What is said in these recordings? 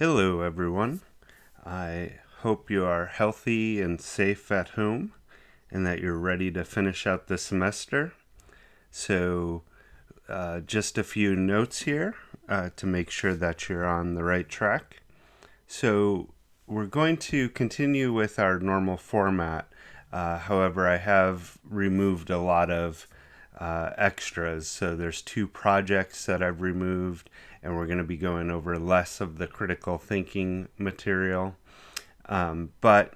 Hello, everyone. I hope you are healthy and safe at home and that you're ready to finish out the semester. So, just a few notes here to make sure that you're on the right track. So, we're going to continue with our normal format. However, I have removed a lot of extras. So there's 2 projects that I've removed, and we're going to be going over less of the critical thinking material. But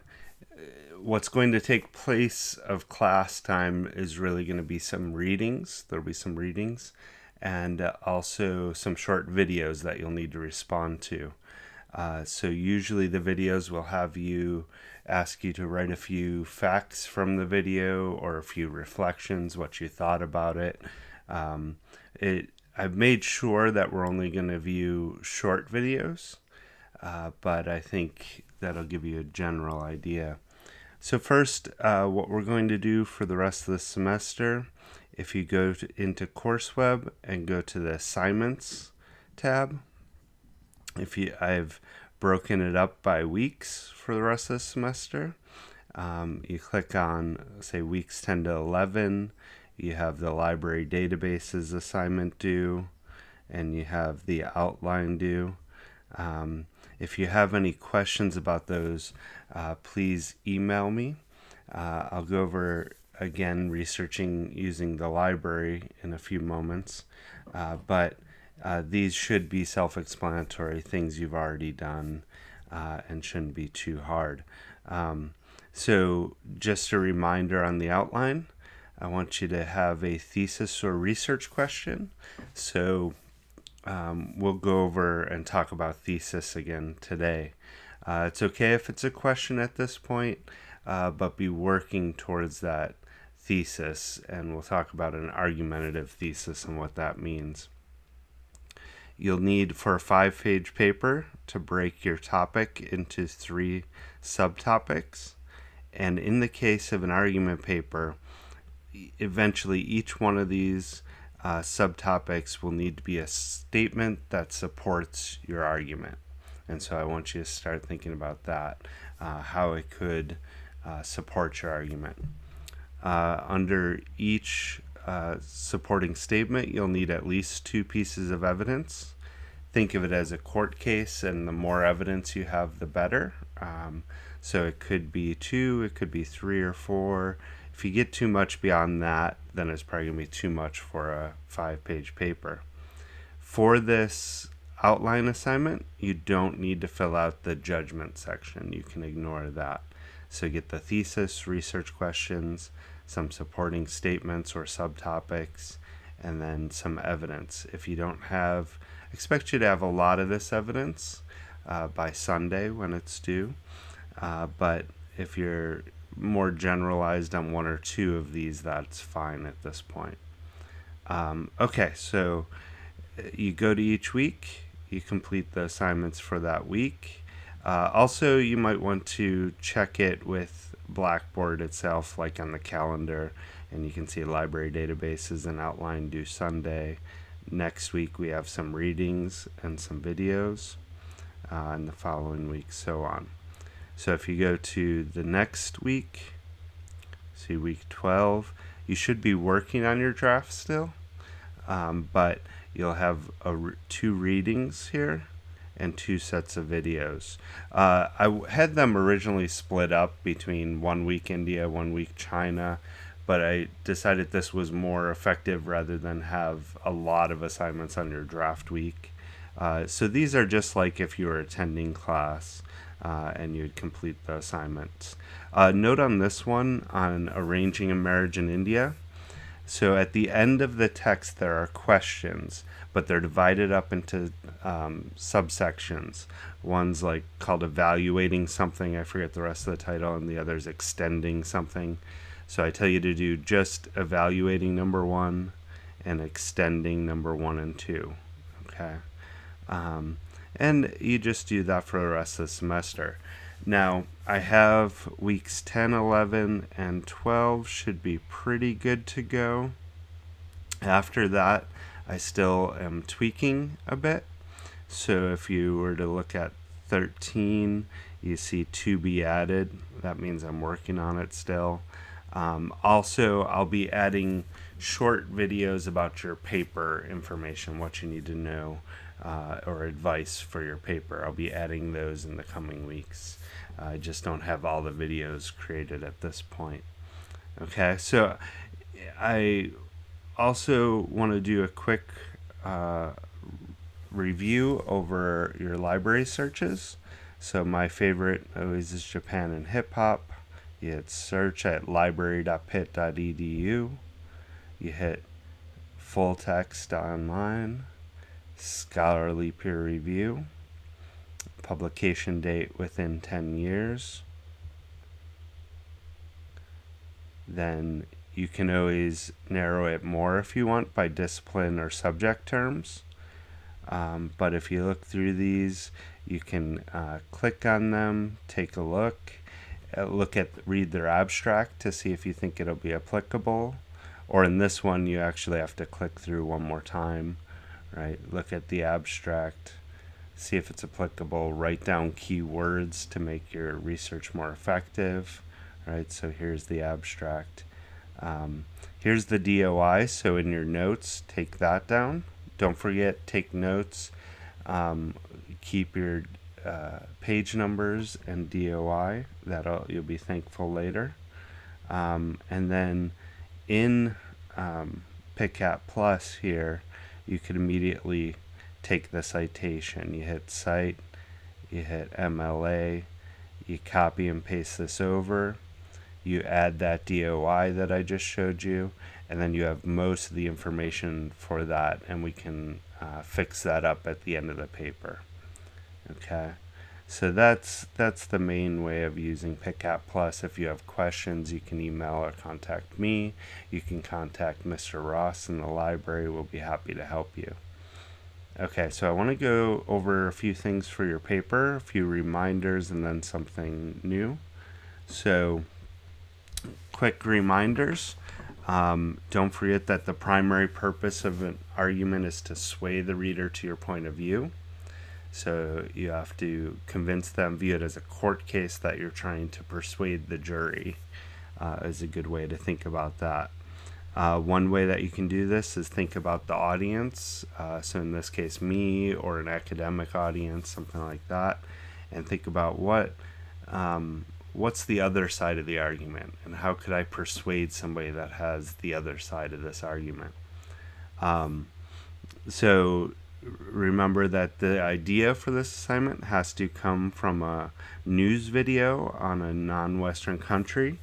what's going to take place of class time is really going to be some readings. There'll be some readings and also some short videos that you'll need to respond to. So usually the videos will have you ask you to write a few facts from the video or a few reflections, what you thought about it. I've made sure that we're only going to view short videos, but I think that'll give you a general idea. So first, what we're going to do for the rest of the semester, if you go into CourseWeb and go to the Assignments tab, I've broken it up by weeks for the rest of the semester. You click on, say, weeks 10 to 11. You have the library databases assignment due, and you have the outline due. If you have any questions about those, please email me. I'll go over, again, researching using the library in a few moments. But these should be self-explanatory, things you've already done, and shouldn't be too hard. So just a reminder on the outline, I want you to have a thesis or research question. So we'll go over and talk about thesis again today. It's okay if it's a question at this point, but be working towards that thesis, and we'll talk about an argumentative thesis and what that means. You'll need, for a 5-page paper, to break your topic into 3 subtopics. And in the case of an argument paper, eventually each one of these subtopics will need to be a statement that supports your argument. And so I want you to start thinking about that, how it could support your argument. Under each supporting statement, you'll need at least 2 pieces of evidence. Think of it as a court case, and the more evidence you have, the better. So it could be 2, it could be 3 or 4. If you get too much beyond that, then it's probably going to be too much for a 5-page paper. For this outline assignment, you don't need to fill out the judgment section. You can ignore that. So get the thesis, research questions, some supporting statements or subtopics, and then some evidence. If you don't have, expect you to have a lot of this evidence by Sunday when it's due, but if you're more generalized on 1 or 2 of these, that's fine at this point. Okay, so you go to each week, you complete the assignments for that week. Also, you might want to check it with Blackboard itself, like on the calendar, and you can see library databases and outline due Sunday. Next week we have some readings and some videos, and the following week so on. So if you go to the next week, see week 12, you should be working on your draft still, but you'll have 2 readings here and 2 sets of videos. I had them originally split up between 1 week India, 1 week China, but I decided this was more effective rather than have a lot of assignments on your draft week. So these are just like if you were attending class and you'd complete the assignments. Note on this one, on arranging a marriage in India, so at the end of the text there are questions, but they're divided up into subsections. One's like called evaluating something, I forget the rest of the title, and the other's extending something. So I tell you to do just evaluating number 1 and extending number 1 and 2. Okay. And you just do that for the rest of the semester. Now, I have weeks 10, 11, and 12 should be pretty good to go. After that, I still am tweaking a bit. So if you were to look at 13, you see to be added. That means I'm working on it still. Also, I'll be adding short videos about your paper information, what you need to know, or advice for your paper. I'll be adding those in the coming weeks. I just don't have all the videos created at this point. Okay, so I also want to do a quick review over your library searches. So my favorite always is Japan and hip hop. You hit search at library.pitt.edu. You hit full text online, scholarly peer review, publication date within 10 years. Then you can always narrow it more if you want by discipline or subject terms. But if you look through these, you can click on them, take a look, read their abstract to see if you think it'll be applicable. Or in this one, you actually have to click through one more time, right? Look at the abstract, see if it's applicable, write down keywords to make your research more effective, right? So here's the abstract. Here's the DOI, so in your notes, take that down. Don't forget, take notes. Keep your page numbers and DOI. You'll be thankful later. And then in PicApp Plus here, you can immediately take the citation. You hit Cite, you hit MLA, you copy and paste this over, you add that DOI that I just showed you, and then you have most of the information for that, and we can fix that up at the end of the paper. Okay, so that's the main way of using PicApp Plus. If you have questions, you can email or contact me. You can contact Mr. Ross in the library. We'll be happy to help you. Okay, so I want to go over a few things for your paper, a few reminders, and then something new. So, quick reminders. Don't forget that the primary purpose of an argument is to sway the reader to your point of view. So you have to convince them, view it as a court case that you're trying to persuade the jury, is a good way to think about that. One way that you can do this is think about the audience. So in this case, me or an academic audience, something like that, and think about what's the other side of the argument, and how could I persuade somebody that has the other side of this argument. So remember that the idea for this assignment has to come from a news video on a non-Western country,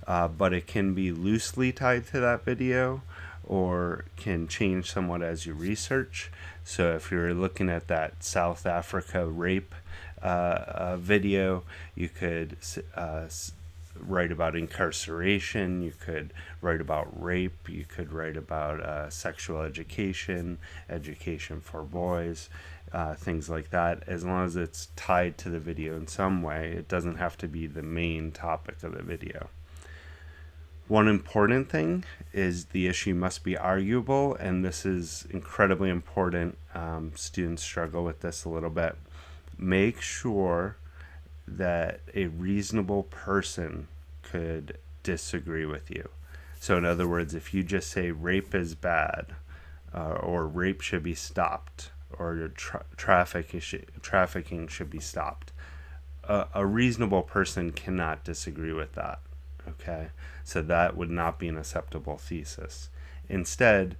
but it can be loosely tied to that video or can change somewhat as you research. So if you're looking at that South Africa rape video, you could write about incarceration, you could write about rape, you could write about sexual education, education for boys, things like that. As long as it's tied to the video in some way, it doesn't have to be the main topic of the video. One important thing is the issue must be arguable, and this is incredibly important. Students struggle with this a little bit. Make sure that a reasonable person could disagree with you. So in other words, if you just say rape is bad, or rape should be stopped, or trafficking should be stopped, a reasonable person cannot disagree with that. Okay, so that would not be an acceptable thesis. Instead,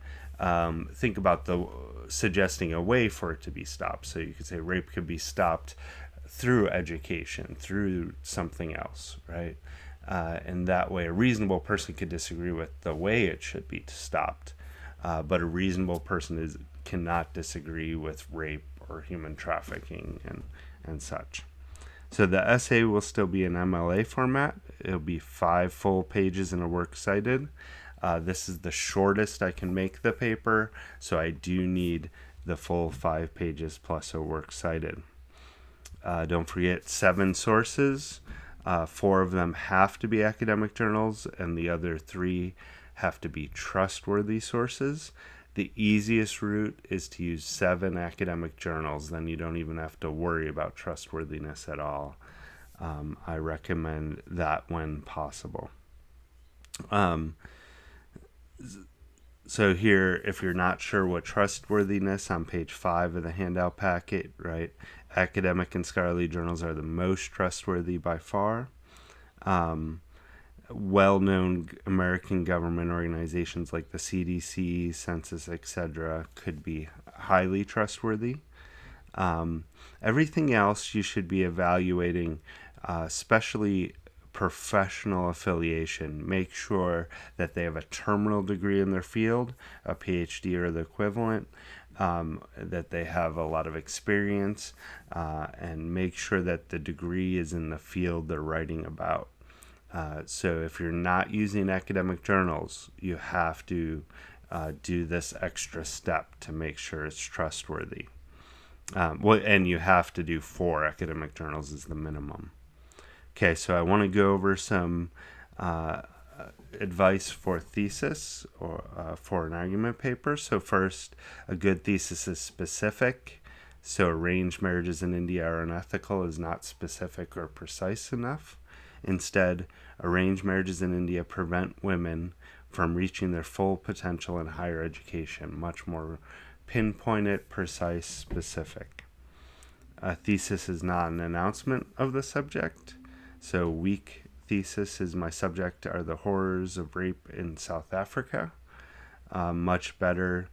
think about suggesting a way for it to be stopped. So you could say rape could be stopped through education, through something else, right? And that way a reasonable person could disagree with the way it should be stopped, but a reasonable person cannot disagree with rape or human trafficking and such. So the essay will still be in MLA format. It'll be 5 full pages in a works cited. This is the shortest I can make the paper, so I do need the full 5 pages plus a works cited. Don't forget 7 sources. 4 of them have to be academic journals, and the other 3 have to be trustworthy sources. The easiest route is to use 7 academic journals. Then you don't even have to worry about trustworthiness at all. I recommend that when possible. So here, if you're not sure what trustworthiness, on page 5 of the handout packet, right, academic and scholarly journals are the most trustworthy by far. Well-known American government organizations like the CDC, Census, etc., could be highly trustworthy. Everything else you should be evaluating, especially professional affiliation. Make sure that they have a terminal degree in their field, a PhD or the equivalent, that they have a lot of experience, and make sure that the degree is in the field they're writing about. So if you're not using academic journals, you have to do this extra step to make sure it's trustworthy. And you have to do 4 academic journals is the minimum. Okay, so I want to go over some advice for thesis or for an argument paper. So first, a good thesis is specific. So arranged marriages in India are unethical is not specific or precise enough. Instead, arranged marriages in India prevent women from reaching their full potential in higher education. Much more pinpointed, precise, specific. A thesis is not an announcement of the subject. So weak thesis is my subject are the horrors of rape in South Africa. Much better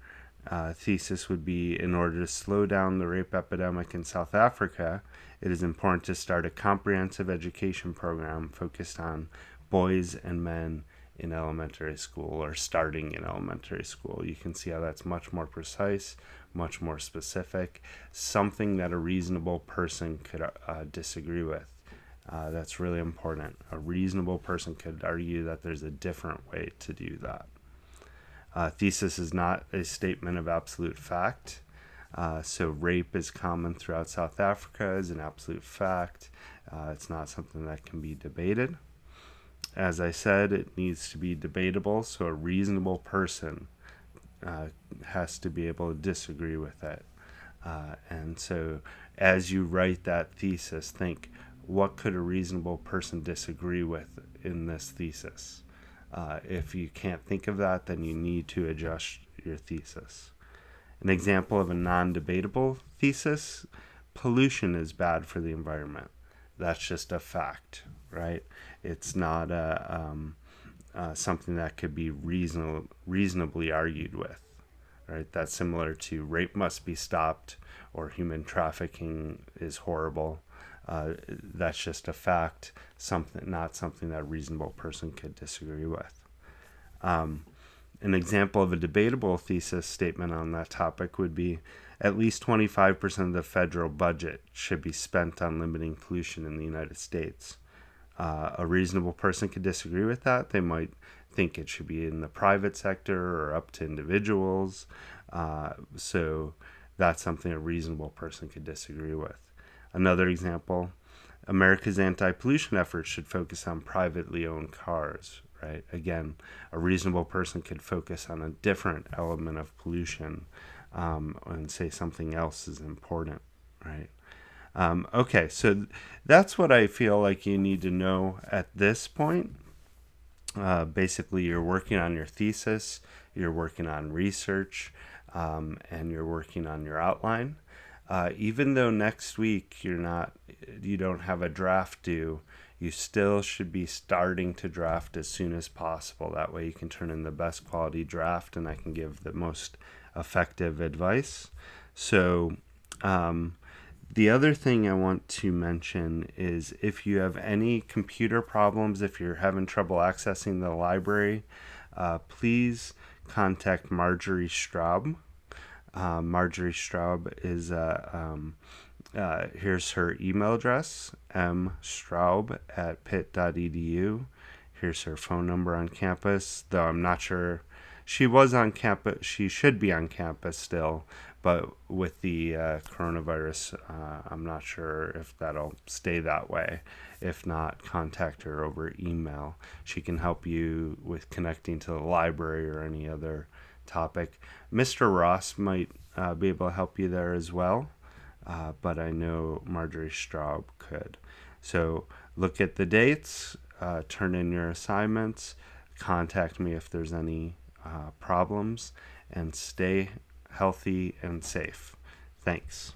thesis would be, in order to slow down the rape epidemic in South Africa, it is important to start a comprehensive education program focused on boys and men in elementary school, or starting in elementary school. You can see how that's much more precise, much more specific, something that a reasonable person could disagree with. That's really important. A reasonable person could argue that there's a different way to do that. Thesis is not a statement of absolute fact. So rape is common throughout South Africa as an absolute fact. It's not something that can be debated. As I said, it needs to be debatable, so a reasonable person has to be able to disagree with it. And so as you write that thesis, think, what could a reasonable person disagree with in this thesis? If you can't think of that, then you need to adjust your thesis. An example of a non-debatable thesis: pollution is bad for the environment. That's just a fact, right? It's not something that could be reasonably argued with, right? That's similar to rape must be stopped, or human trafficking is horrible. That's just a fact, not something that a reasonable person could disagree with. An example of a debatable thesis statement on that topic would be, at least 25% of the federal budget should be spent on limiting pollution in the United States. A reasonable person could disagree with that. They might think it should be in the private sector or up to individuals. So that's something a reasonable person could disagree with. Another example, America's anti-pollution efforts should focus on privately owned cars, right? Again, a reasonable person could focus on a different element of pollution and say something else is important, right? Okay, so that's what I feel like you need to know at this point. Basically, you're working on your thesis, you're working on research, and you're working on your outline. Even though next week you don't have a draft due, you still should be starting to draft as soon as possible. That way you can turn in the best quality draft and I can give the most effective advice. So the other thing I want to mention is, if you have any computer problems, if you're having trouble accessing the library, please contact Marjorie Straub. Marjorie Straub is here's her email address, mstraub@pitt.edu. Here's her phone number on campus, though I'm not sure. She was on campus. She should be on campus still, but with the coronavirus, I'm not sure if that'll stay that way. If not, contact her over email. She can help you with connecting to the library or any other topic. Mr. Ross might be able to help you there as well, but I know Marjorie Straub could. So look at the dates, turn in your assignments, contact me if there's any problems, and stay healthy and safe. Thanks.